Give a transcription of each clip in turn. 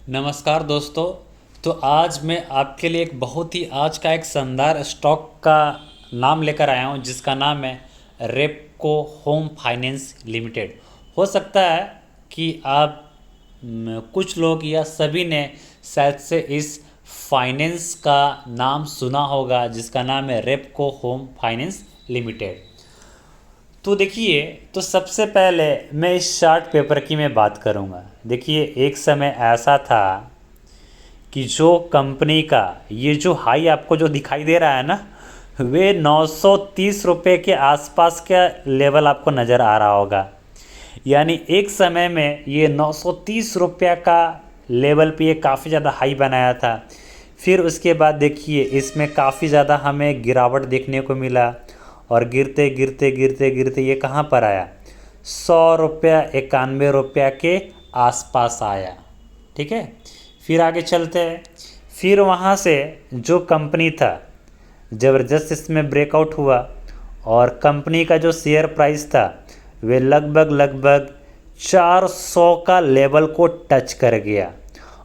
नमस्कार दोस्तों। तो आज मैं आपके लिए एक बहुत ही आज का एक शानदार स्टॉक का नाम लेकर आया हूं, जिसका नाम है रेपको होम फाइनेंस लिमिटेड। हो सकता है कि आप कुछ लोग या सभी ने शायद से इस फाइनेंस का नाम सुना होगा, जिसका नाम है रेपको होम फाइनेंस लिमिटेड। तो देखिए, तो सबसे पहले मैं इस चार्ट पेपर की मैं बात करूंगा। देखिए, एक समय ऐसा था कि जो कंपनी का ये जो हाई आपको जो दिखाई दे रहा है ना, वे 930 रुपये के आसपास का लेवल आपको नज़र आ रहा होगा। यानी एक समय में ये 930 रुपया का लेवल पे ये काफ़ी ज़्यादा हाई बनाया था। फिर उसके बाद देखिए, इसमें काफ़ी ज़्यादा हमें गिरावट देखने को मिला और गिरते गिरते गिरते गिरते ये कहाँ पर आया, 100 रुपया 91 रुपया के आसपास आया। ठीक है, फिर आगे चलते हैं। फिर वहाँ से जो कंपनी था, ज़बरदस्त इसमें ब्रेकआउट हुआ और कंपनी का जो शेयर प्राइस था वे लगभग 400 का लेवल को टच कर गया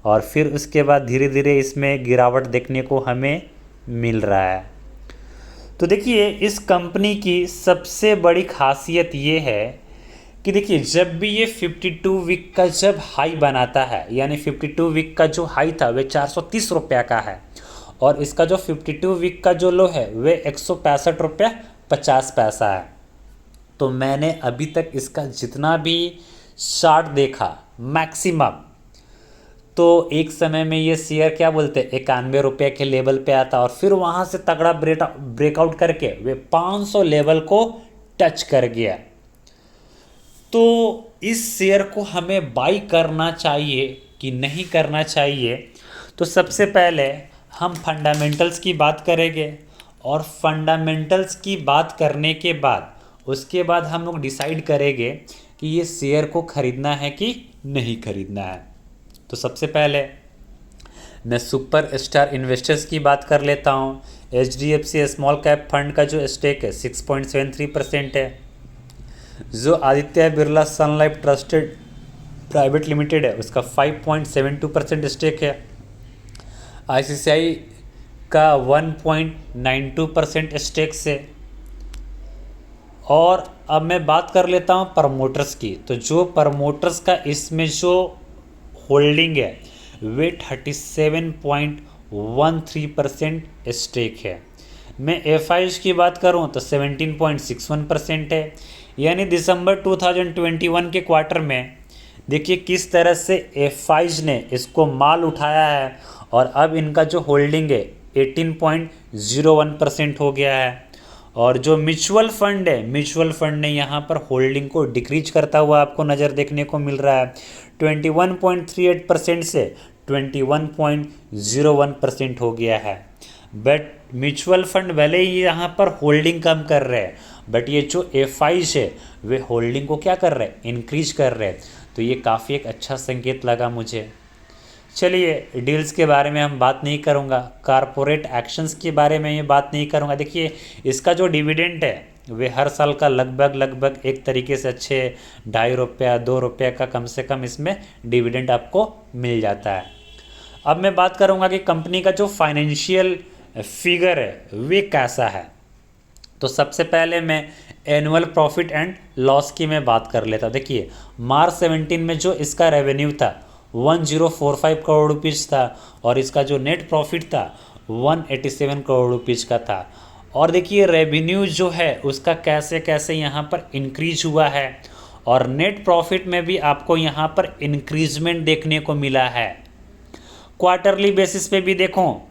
और फिर उसके बाद धीरे धीरे इसमें गिरावट देखने को हमें मिल रहा है। तो देखिए, इस कंपनी की सबसे बड़ी खासियत ये है कि देखिए, जब भी ये 52 वीक का जब हाई बनाता है, यानी 52 वीक का जो हाई था वे 430 रुपया का है और इसका जो 52 वीक का जो लो है वे 165 रुपया 50 पैसा है। तो मैंने अभी तक इसका जितना भी चार्ट देखा मैक्सिमम, तो एक समय में ये शेयर क्या बोलते 91 रुपये के लेवल पे आता और फिर वहाँ से तगड़ा ब्रेकआउट करके वे 500 लेवल को टच कर गया। तो इस शेयर को हमें बाई करना चाहिए कि नहीं करना चाहिए, तो सबसे पहले हम फंडामेंटल्स की बात करेंगे और फंडामेंटल्स की बात करने के बाद उसके बाद हम लोग डिसाइड करेंगे कि ये शेयर को ख़रीदना है कि नहीं खरीदना है। तो सबसे पहले मैं सुपर स्टार इन्वेस्टर्स की बात कर लेता हूँ। HDFC स्मॉल कैप फंड का जो स्टेक है 6.73% है। जो आदित्य बिरला सन लाइफ ट्रस्टेड प्राइवेट लिमिटेड है उसका 5.72% स्टेक है। ICICI का 1.92% स्टेक से। और अब मैं बात कर लेता हूँ प्रमोटर्स की। तो जो प्रमोटर्स का इसमें जो होल्डिंग है वे 37.13% स्टेक है। मैं FIs की बात करूं तो 17.61% है। यानी दिसंबर 2021 के क्वार्टर में देखिए किस तरह से FIs ने इसको माल उठाया है और अब इनका जो होल्डिंग है 18.01% हो गया है। और जो म्यूचुअल फंड है, म्यूचुअल फंड ने यहाँ पर होल्डिंग को डिक्रीज करता हुआ आपको नज़र देखने को मिल रहा है। 21.38% से 21.01% हो गया है। बट म्यूचुअल फंड भले ही यहाँ पर होल्डिंग कम कर रहे हैं, बट ये जो FIs है वे होल्डिंग को क्या कर रहे हैं, इंक्रीज कर रहे हैं। तो ये काफ़ी एक अच्छा संकेत लगा मुझे। चलिए, डील्स के बारे में हम बात नहीं करूँगा, कारपोरेट एक्शंस के बारे में ये बात नहीं करूँगा। देखिए, इसका जो डिविडेंड है वे हर साल का लगभग एक तरीके से अच्छे 2.5 रुपया 2 रुपये का कम से कम इसमें डिविडेंड आपको मिल जाता है। अब मैं बात करूँगा कि कंपनी का जो फाइनेंशियल फिगर है वे कैसा है। तो सबसे पहले मैं एनुअल प्रॉफिट एंड लॉस की मैं बात कर लेता हूँ। देखिए, मार्च 17 में जो इसका रेवेन्यू था 1045 करोड़ रुपीज़ था और इसका जो नेट प्रॉफिट था 187 करोड़ रुपीज़ का था। और देखिए, रेवेन्यू जो है उसका कैसे कैसे यहाँ पर इंक्रीज हुआ है और नेट प्रॉफिट में भी आपको यहाँ पर इंक्रीजमेंट देखने को मिला है। क्वार्टरली बेसिस पे भी देखो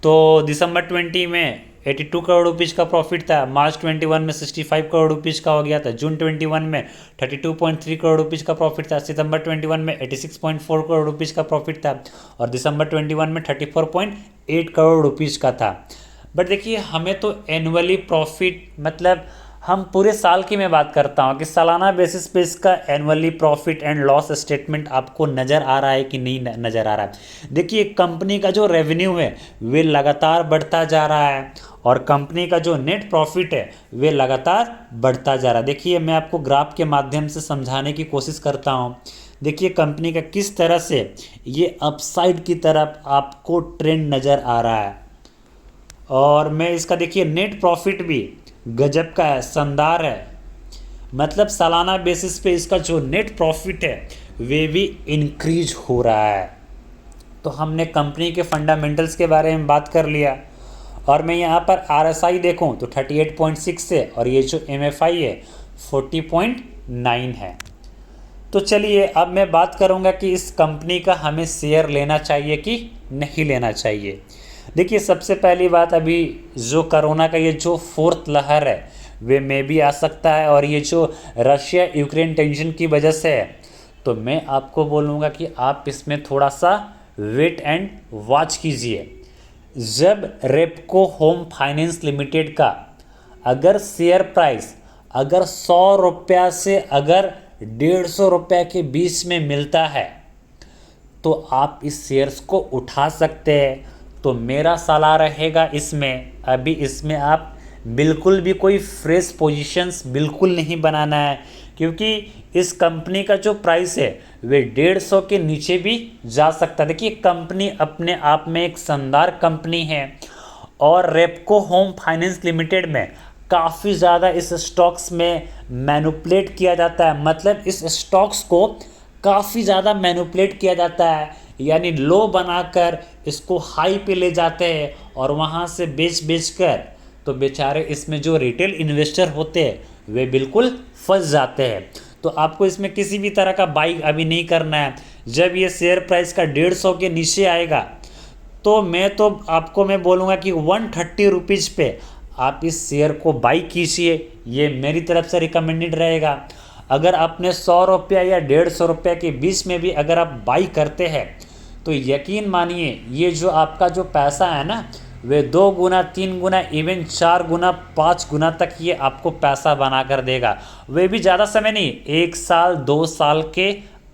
तो दिसंबर 20 में 82 करोड़ रुपीज़ का प्रॉफिट था, मार्च 21 में 65 करोड़ रुपीज़ का हो गया था, जून 21 में 32.3 करोड़ रुपीज़ का प्रॉफिट था, सितंबर 21 में 86.4 करोड़ रुपीज़ का प्रॉफिट था और दिसंबर 21 में 34.8 करोड़ रुपीज़ का था। बट देखिए, हमें तो एनुअली प्रॉफिट मतलब हम पूरे साल की मैं बात करता हूँ कि सालाना बेसिस पे इसका annually profit and loss statement आपको नज़र आ रहा है कि नहीं नज़र आ रहा है। देखिए, कंपनी का जो रेवेन्यू है वे लगातार बढ़ता जा रहा है और कंपनी का जो नेट प्रॉफिट है वे लगातार बढ़ता जा रहा है। देखिए, मैं आपको ग्राफ के माध्यम से समझाने की कोशिश करता हूँ। देखिए कंपनी का किस तरह से ये अपसाइड की तरफ आपको ट्रेंड नज़र आ रहा है। और मैं इसका देखिए नेट प्रॉफिट भी गजब का है, शानदार है। मतलब सालाना बेसिस पे इसका जो नेट प्रॉफिट है वे भी इंक्रीज हो रहा है। तो हमने कंपनी के फंडामेंटल्स के बारे में बात कर लिया। और मैं यहाँ पर RSI देखूँ तो 38.6 है और ये जो MFI है 40.9 है। तो चलिए अब मैं बात करूँगा कि इस कंपनी का हमें शेयर लेना चाहिए कि नहीं लेना चाहिए। देखिए सबसे पहली बात, अभी जो कोरोना का ये जो फोर्थ लहर है वे में भी आ सकता है, और ये जो रशिया यूक्रेन टेंशन की वजह से है, तो मैं आपको बोलूँगा कि आप इसमें थोड़ा सा वेट एंड वॉच कीजिए। जब रेपको होम फाइनेंस लिमिटेड का अगर शेयर प्राइस अगर 100 रुपया से अगर 150 रुपये के बीच में मिलता है तो आप इस शेयर्स को उठा सकते हैं। तो मेरा सलाह रहेगा इसमें, अभी इसमें आप बिल्कुल भी कोई फ्रेश पोजीशंस बिल्कुल नहीं बनाना है, क्योंकि इस कंपनी का जो प्राइस है वे 150 के नीचे भी जा सकता है। देखिए कंपनी अपने आप में एक शानदार कंपनी है, और रेपको होम फाइनेंस लिमिटेड में काफ़ी ज़्यादा इस स्टॉक्स में मैनिपुलेट किया जाता है। मतलब इस स्टॉक्स को काफ़ी ज़्यादा मैनिपुलेट किया जाता है, यानी लो बनाकर इसको हाई पे ले जाते हैं और वहाँ से बेच कर तो बेचारे इसमें जो रिटेल इन्वेस्टर होते हैं वे बिल्कुल फंस जाते हैं। तो आपको इसमें किसी भी तरह का बाई अभी नहीं करना है। जब ये शेयर प्राइस का 150 के नीचे आएगा तो मैं बोलूँगा कि 130 रुपीज़ पे आप इस शेयर को बाई कीजिए, ये मेरी तरफ से रिकमेंडेड रहेगा। अगर आपने 100 रुपया या 150 रुपये के बीच में भी अगर आप बाई करते हैं तो यकीन मानिए ये जो आपका जो पैसा है ना वे 2 गुना 3 गुना इवन 4 गुना 5 गुना तक ये आपको पैसा बना कर देगा, वे भी ज़्यादा समय नहीं, 1 साल 2 साल के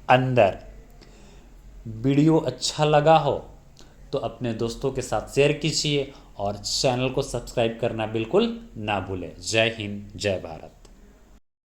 अंदर। वीडियो अच्छा लगा हो तो अपने दोस्तों के साथ शेयर कीजिए और चैनल को सब्सक्राइब करना बिल्कुल ना भूलें। जय हिंद, जय भारत।